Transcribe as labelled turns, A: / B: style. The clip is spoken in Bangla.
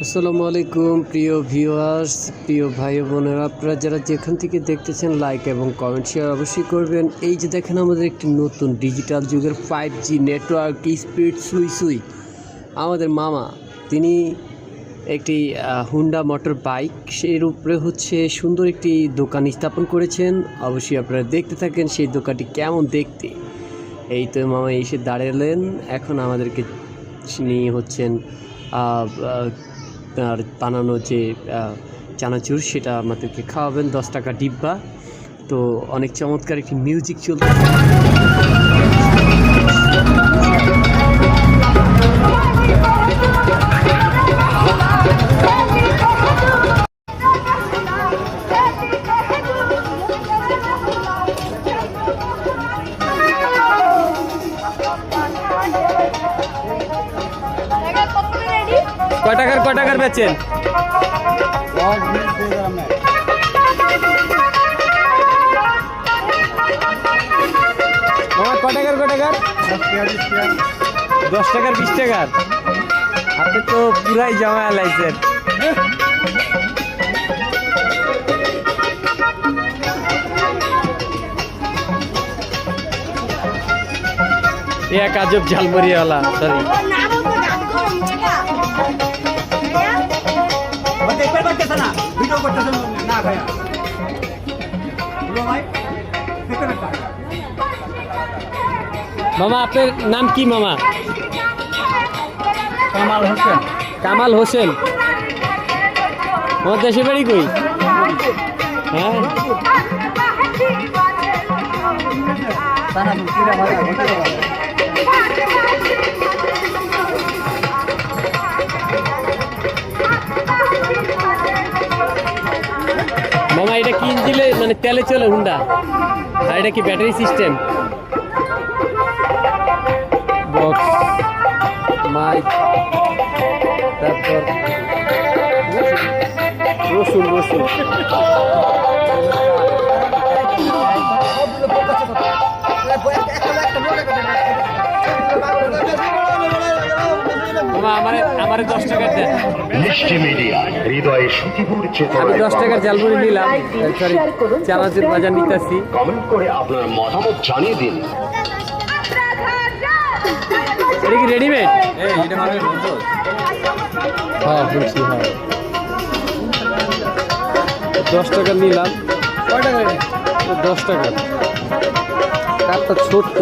A: আসসালামু আলাইকুম প্রিয় ভিউয়ার্স, প্রিয় ভাই বোনেরা, আপনারা যারা যেখান থেকে দেখতেছেন লাইক এবং কমেন্ট শেয়ার অবশ্যই করবেন। এই যে দেখেন আমাদের একটি নতুন ডিজিটাল যুগের 5G নেটওয়ার্ক স্পিড সুই আমাদের মামা তিনি একটি হুন্ডা মোটর বাইক সেই উপরে হচ্ছে সুন্দর একটি দোকান স্থাপন করেছেন। অবশ্যই আপনারা দেখতে থাকেন সেই দোকানটি কেমন দেখতে। এই তো মামা এসে দাঁড়ালেন, এখন আমাদেরকে নিয়ে হচ্ছেন আর বানানো যে চানাচুর সেটা আমাদেরকে খাওয়াবেন 10 টাকা ডিব্বা। তো অনেক চমৎকার একটি মিউজিক চলতেছে। কয় টাকার বেচেন? কয় টাকার 10 টাকার 20 টাকার। আপনি তো পুরাই জমা লাইছেন। এক আজব ঝালমুড়িওয়ালা, সরি মামা। আপনার নাম কি মামা?
B: কামাল হোসেন।
A: কামাল হোসেন। আমার দেশে বাড়ি কই? হ্যাঁ, মামা এটা কি ইঞ্জিনে মানে তেলে চলে হুন্ডা, আর এটা কি ব্যাটারি সিস্টেম? বক্স মাইক, তারপর রসুন আমার 10 টাকার দেন। আমি 10 টাকার ঝালমুড়ি নিলাম, সরি চানাচুর বাজার নিতেছি।
C: কমেন্ট করে আপনার মতামত জানিয়ে দিন।
A: এটা কি রেডিমেড? হ্যাঁ বলছি, হ্যাঁ 10 টাকা নিলাম। 10 টাকা, কাপটা ছোট্ট।